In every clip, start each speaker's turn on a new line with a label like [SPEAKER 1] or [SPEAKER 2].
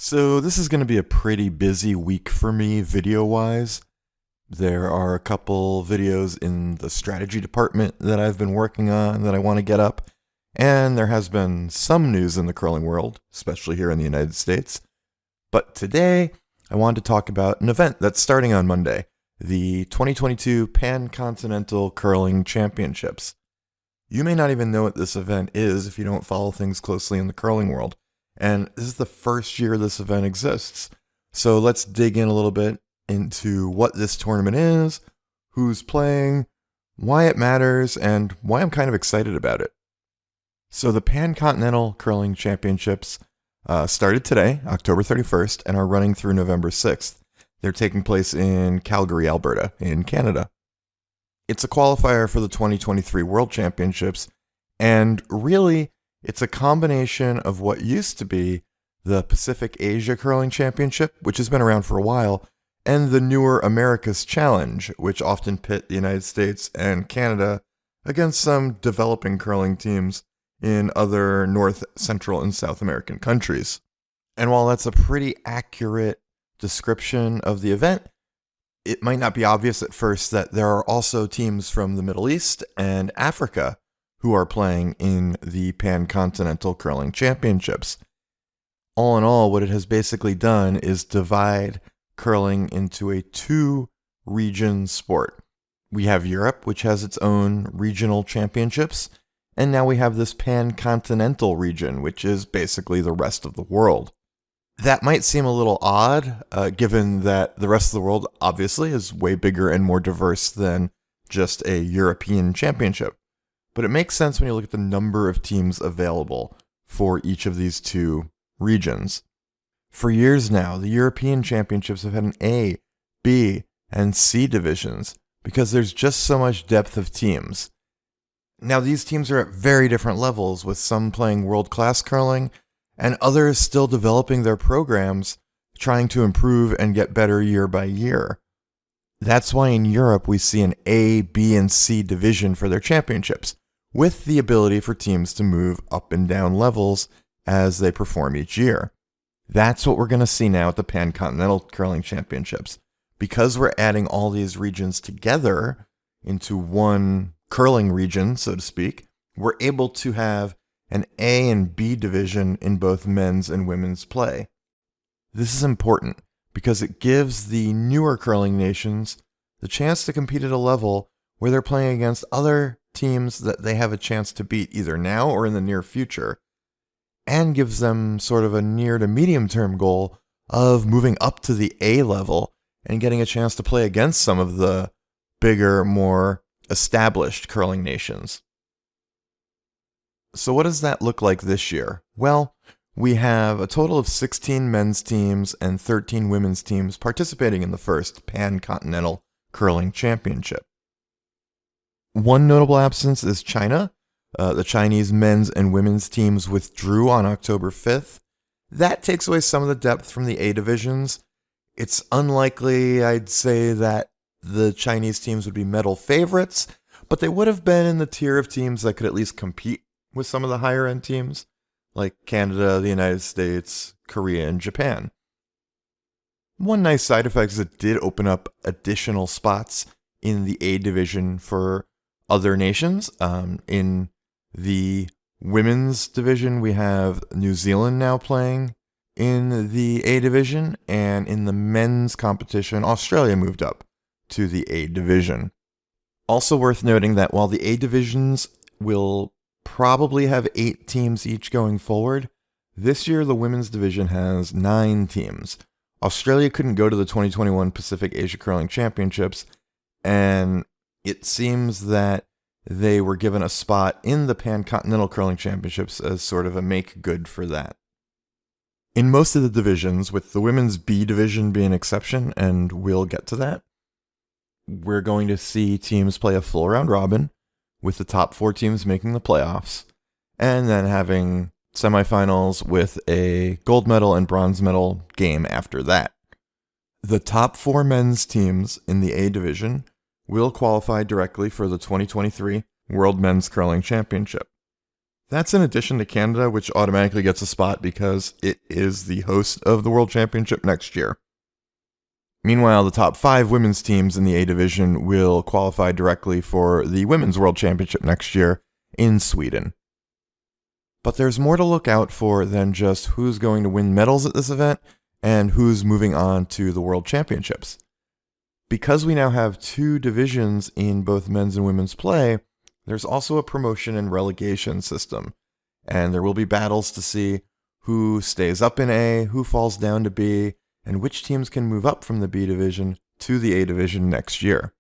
[SPEAKER 1] So this is going to be a pretty busy week for me video-wise. There are a couple videos in the strategy department that I've been working on that I want to get up, and there has been some news in the curling world, especially here in the United States. But today, I wanted to talk about an event that's starting on Monday, the 2022 Pan-Continental Curling Championships. You may not even know what this event is if you don't follow things closely in the curling world. And this is the first year this event exists. So let's dig in a little bit into what this tournament is, who's playing, why it matters, and why I'm kind of excited about it. So the Pan-Continental Curling Championships started today, October 31st, and are running through November 6th. They're taking place in Calgary, Alberta, in Canada. It's a qualifier for the 2023 World Championships, and really, it's a combination of what used to be the Pacific Asia Curling Championship, which has been around for a while, and the newer America's Challenge, which often pit the United States and Canada against some developing curling teams in other North, Central, and South American countries. And while that's a pretty accurate description of the event, it might not be obvious at first that there are also teams from the Middle East and Africa who are playing in the Pan-Continental Curling Championships. All in all, what it has basically done is divide curling into a two-region sport. We have Europe, which has its own regional championships, and now we have this Pan-Continental region, which is basically the rest of the world. That might seem a little odd, given that the rest of the world obviously is way bigger and more diverse than just a European championship. But it makes sense when you look at the number of teams available for each of these two regions. For years now, the European Championships have had an A, B, and C divisions because there's just so much depth of teams. Now, these teams are at very different levels, with some playing world-class curling and others still developing their programs, trying to improve and get better year by year. That's why in Europe we see an A, B, and C division for their championships, with the ability for teams to move up and down levels as they perform each year. That's what we're going to see now at the Pan-Continental Curling Championships. Because we're adding all these regions together into one curling region, so to speak, we're able to have an A and B division in both men's and women's play. This is important because it gives the newer curling nations the chance to compete at a level where they're playing against other teams that they have a chance to beat either now or in the near future, and gives them sort of a near to medium term goal of moving up to the A level and getting a chance to play against some of the bigger, more established curling nations. So what does that look like this year? Well, we have a total of 16 men's teams and 13 women's teams participating in the first Pan-Continental Curling Championship. One notable absence is China. The Chinese men's and women's teams withdrew on October 5th. That takes away some of the depth from the A divisions. It's unlikely, I'd say, that the Chinese teams would be medal favorites, but they would have been in the tier of teams that could at least compete with some of the higher end teams, like Canada, the United States, Korea, and Japan. One nice side effect is it did open up additional spots in the A division for other nations. In the women's division, we have New Zealand now playing in the A division, and in the men's competition, Australia moved up to the A division. Also worth noting that while the A divisions will probably have 8 teams each going forward, this year the women's division has 9 teams. Australia couldn't go to the 2021 Pacific Asia Curling Championships, and it seems that they were given a spot in the Pan-Continental Curling Championships as sort of a make-good for that. In most of the divisions, with the women's B division being an exception, and we'll get to that, we're going to see teams play a full round robin, with the top 4 teams making the playoffs, and then having semifinals with a gold medal and bronze medal game after that. The top 4 men's teams in the A division will qualify directly for the 2023 World Men's Curling Championship. That's in addition to Canada, which automatically gets a spot because it is the host of the World Championship next year. Meanwhile, the top 5 women's teams in the A division will qualify directly for the Women's World Championship next year in Sweden. But there's more to look out for than just who's going to win medals at this event and who's moving on to the World Championships. Because we now have 2 divisions in both men's and women's play, there's also a promotion and relegation system, and there will be battles to see who stays up in A, who falls down to B, and which teams can move up from the B division to the A division next year.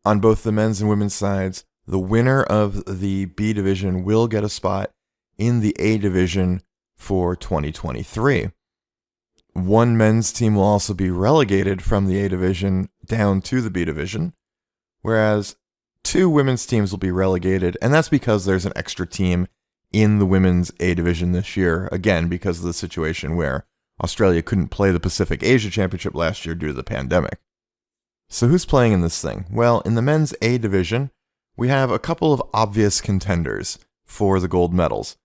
[SPEAKER 1] On both the men's and women's sides, the winner of the B division will get a spot in the A division for 2023. One men's team will also be relegated from the A division down to the B division, whereas 2 women's teams will be relegated, and that's because there's an extra team in the women's A division this year, again, because of the situation where Australia couldn't play the Pacific Asia Championship last year due to the pandemic. So who's playing in this thing? Well, in the men's A division, we have a couple of obvious contenders for the gold medals.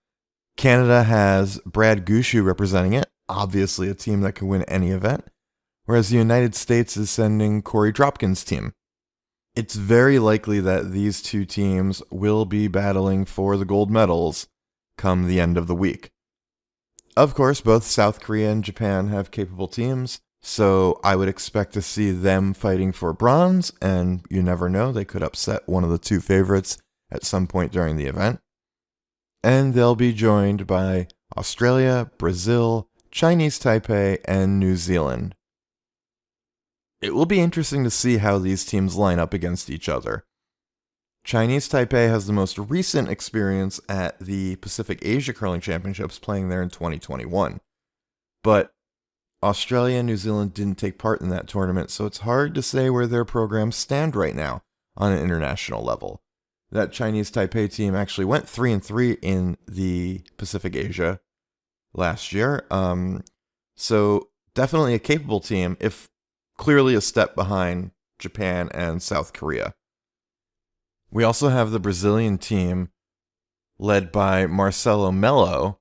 [SPEAKER 1] Canada has Brad Gushue representing it, obviously a team that can win any event, whereas the United States is sending Corey Dropkin's team. It's very likely that these 2 teams will be battling for the gold medals come the end of the week. Of course, both South Korea and Japan have capable teams, so I would expect to see them fighting for bronze, and you never know, they could upset one of the 2 favorites at some point during the event. And they'll be joined by Australia, Brazil, Chinese Taipei, and New Zealand. It will be interesting to see how these teams line up against each other. Chinese Taipei has the most recent experience at the Pacific Asia Curling Championships, playing there in 2021. But Australia and New Zealand didn't take part in that tournament, so it's hard to say where their programs stand right now on an international level. That Chinese Taipei team actually went 3-3 in the Pacific Asia last year. So definitely a capable team, if clearly a step behind Japan and South Korea. We also have the Brazilian team led by Marcelo Melo,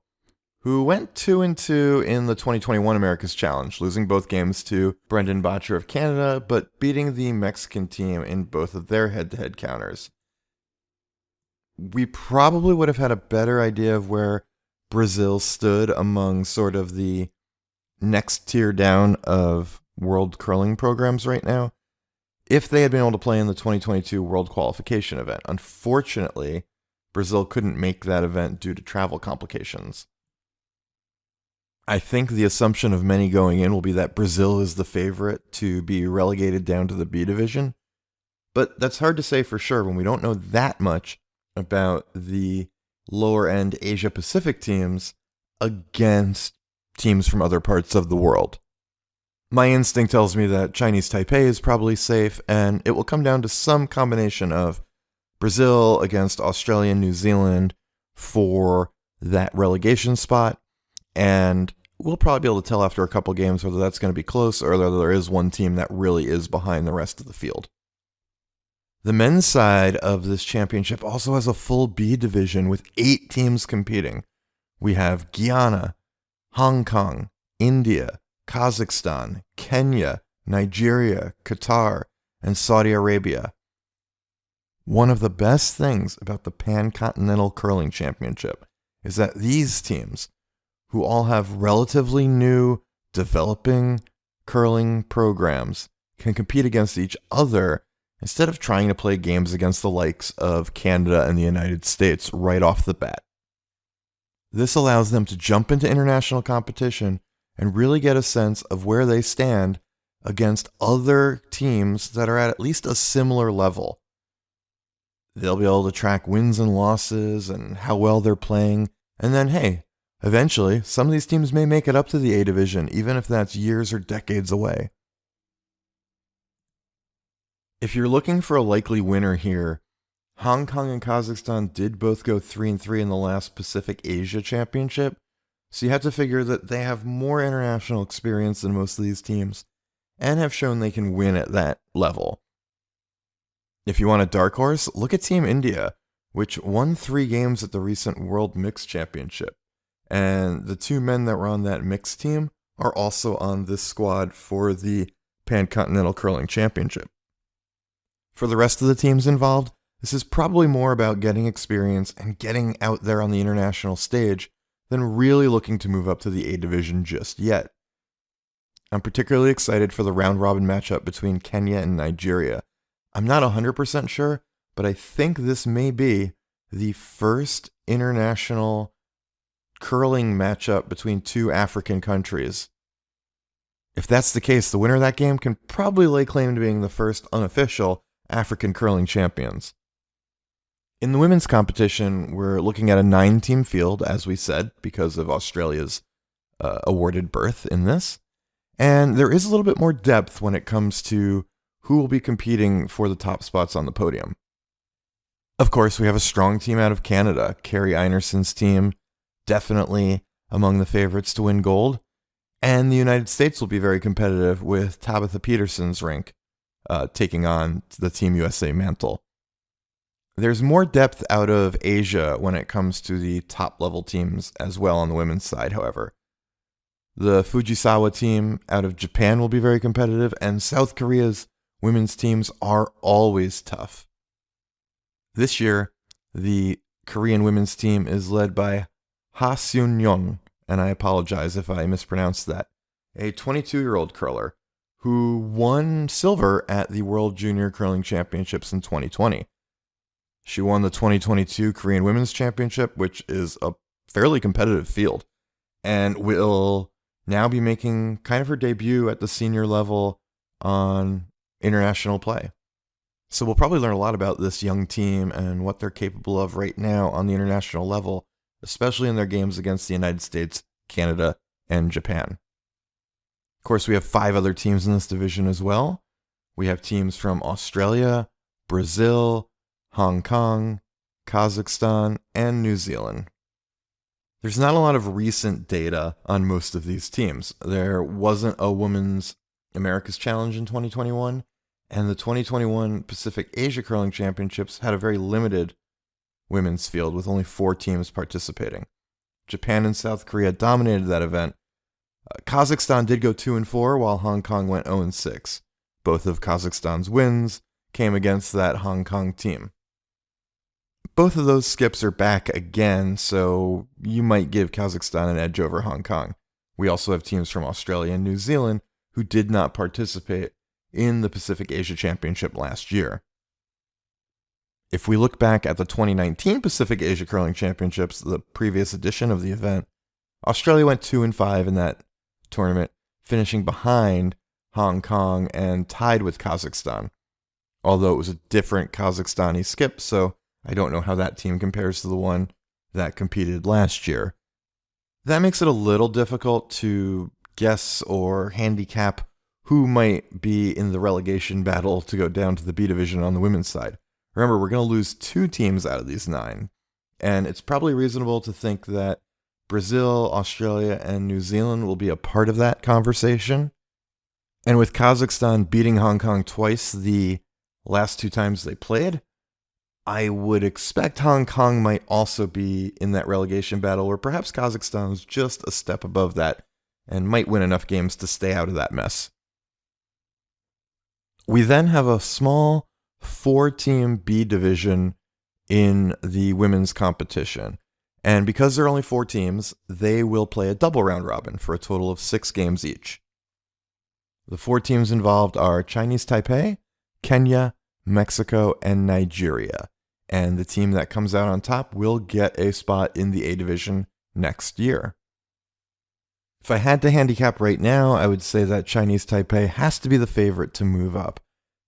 [SPEAKER 1] who went 2-2 in the 2021 America's Challenge, losing both games to Brendan Bottcher of Canada, but beating the Mexican team in both of their head-to-head counters. We probably would have had a better idea of where Brazil stood among sort of the next tier down of world curling programs right now if they had been able to play in the 2022 World Qualification event. Unfortunately, Brazil couldn't make that event due to travel complications. I think the assumption of many going in will be that Brazil is the favorite to be relegated down to the B division, but that's hard to say for sure when we don't know that much about the lower-end Asia-Pacific teams against teams from other parts of the world. My instinct tells me that Chinese Taipei is probably safe, and it will come down to some combination of Brazil against Australia and New Zealand for that relegation spot, and we'll probably be able to tell after a couple games whether that's going to be close or whether there is one team that really is behind the rest of the field. The men's side of this championship also has a full B division with 8 teams competing. We have Guyana, Hong Kong, India, Kazakhstan, Kenya, Nigeria, Qatar, and Saudi Arabia. One of the best things about the Pan-Continental Curling Championship is that these teams, who all have relatively new, developing curling programs, can compete against each other instead of trying to play games against the likes of Canada and the United States right off the bat. This allows them to jump into international competition and really get a sense of where they stand against other teams that are at least a similar level. They'll be able to track wins and losses and how well they're playing, and then, hey, eventually, some of these teams may make it up to the A division, even if that's years or decades away. If you're looking for a likely winner here, Hong Kong and Kazakhstan did both go 3-3 in the last Pacific Asia Championship, so you have to figure that they have more international experience than most of these teams, and have shown they can win at that level. If you want a dark horse, look at Team India, which won 3 games at the recent World Mixed Championship. And the 2 men that were on that mixed team are also on this squad for the Pan-Continental Curling Championship. For the rest of the teams involved, this is probably more about getting experience and getting out there on the international stage than really looking to move up to the A division just yet. I'm particularly excited for the round-robin matchup between Kenya and Nigeria. I'm not 100% sure, but I think this may be the first international curling matchup between 2 African countries. If that's the case, the winner of that game can probably lay claim to being the first unofficial African curling champions. In the women's competition, we're looking at a 9-team field, as we said, because of Australia's awarded berth in this. And there is a little bit more depth when it comes to who will be competing for the top spots on the podium. Of course, we have a strong team out of Canada. Carrie Einerson's team, definitely among the favorites to win gold. And the United States will be very competitive with Tabitha Peterson's rink taking on the Team USA mantle. There's more depth out of Asia when it comes to the top-level teams as well on the women's side, however. The Fujisawa team out of Japan will be very competitive, and South Korea's women's teams are always tough. This year, the Korean women's team is led by Ha Seun-yeon, and I apologize if I mispronounced that, a 22-year-old curler who won silver at the World Junior Curling Championships in 2020. She won the 2022 Korean Women's Championship, which is a fairly competitive field, and will now be making kind of her debut at the senior level on international play. So we'll probably learn a lot about this young team and what they're capable of right now on the international level, especially in their games against the United States, Canada, and Japan. Of course, we have 5 other teams in this division as well. We have teams from Australia, Brazil, Hong Kong, Kazakhstan, and New Zealand. There's not a lot of recent data on most of these teams. There wasn't a Women's America's Challenge in 2021, and the 2021 Pacific Asia Curling Championships had a very limited women's field with only 4 teams participating. Japan and South Korea dominated that event. Kazakhstan did go 2-4, while Hong Kong went 0-6. Both of Kazakhstan's wins came against that Hong Kong team. Both of those skips are back again, so you might give Kazakhstan an edge over Hong Kong. We also have teams from Australia and New Zealand who did not participate in the Pacific Asia Championship last year. If we look back at the 2019 Pacific Asia Curling Championships, the previous edition of the event, Australia went 2-5 in that tournament, finishing behind Hong Kong and tied with Kazakhstan. Although it was a different Kazakhstani skip, so I don't know how that team compares to the one that competed last year. That makes it a little difficult to guess or handicap who might be in the relegation battle to go down to the B division on the women's side. Remember, we're going to lose 2 teams out of these 9, and it's probably reasonable to think that Brazil, Australia, and New Zealand will be a part of that conversation. And with Kazakhstan beating Hong Kong twice the last 2 times they played, I would expect Hong Kong might also be in that relegation battle, or perhaps Kazakhstan's just a step above that and might win enough games to stay out of that mess. We then have a small 4-team B division in the women's competition. And because there are only 4 teams, they will play a double round robin for a total of 6 games each. The 4 teams involved are Chinese Taipei, Kenya, Mexico, and Nigeria. And the team that comes out on top will get a spot in the A division next year. If I had to handicap right now, I would say that Chinese Taipei has to be the favorite to move up.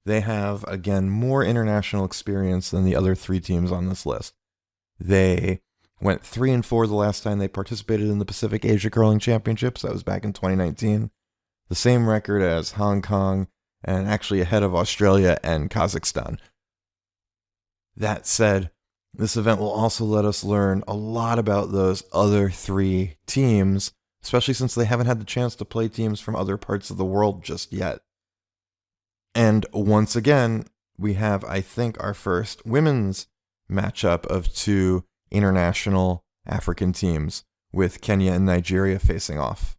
[SPEAKER 1] They have, again, more international experience than the other 3 teams on this list. They went 3-4 the last time they participated in the Pacific Asia Curling Championships. That was back in 2019. The same record as Hong Kong, and actually ahead of Australia and Kazakhstan. That said, this event will also let us learn a lot about those other 3 teams, especially since they haven't had the chance to play teams from other parts of the world just yet. And once again, we have, I think, our first women's matchup of two international African teams, with Kenya and Nigeria facing off.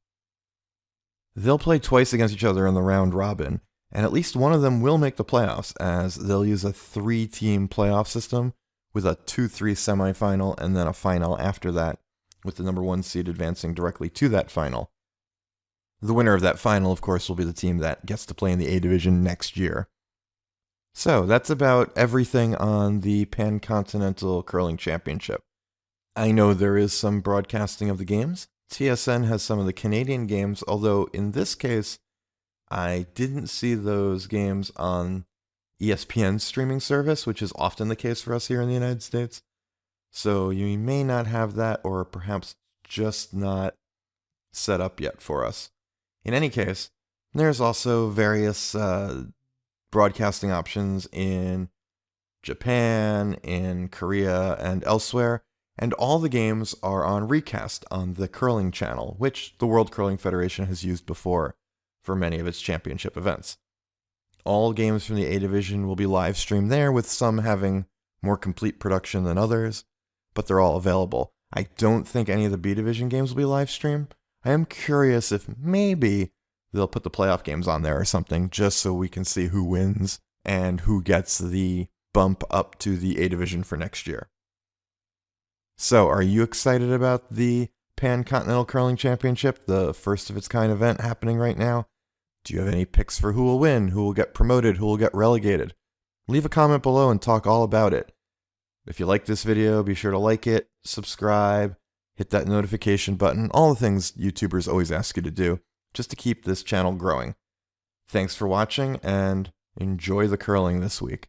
[SPEAKER 1] They'll play twice against each other in the round robin, and at least one of them will make the playoffs, as they'll use a 3-team playoff system with a 2-3 semifinal and then a final after that, with the number 1 seed advancing directly to that final. The winner of that final, of course, will be the team that gets to play in the A Division next year. So that's about everything on the Pan-Continental Curling Championship. I know there is some broadcasting of the games. TSN has some of the Canadian games, although in this case, I didn't see those games on ESPN's streaming service, which is often the case for us here in the United States. So you may not have that, or perhaps just not set up yet for us. In any case, there's also various broadcasting options in Japan, in Korea, and elsewhere, and all the games are on recast on the Curling Channel, which the World Curling Federation has used before for many of its championship events. All games from the A Division will be live streamed there, with some having more complete production than others, but they're all available. I don't think any of the B Division games will be live streamed. I am curious if maybe they'll put the playoff games on there or something, just so we can see who wins and who gets the bump up to the A Division for next year. So, are you excited about the Pan-Continental Curling Championship, the first of its kind event happening right now? Do you have any picks for who will win, who will get promoted, who will get relegated? Leave a comment below and talk all about it. If you like this video, be sure to like it, subscribe, hit that notification button, all the things YouTubers always ask you to do, just to keep this channel growing. Thanks for watching, and enjoy the curling this week.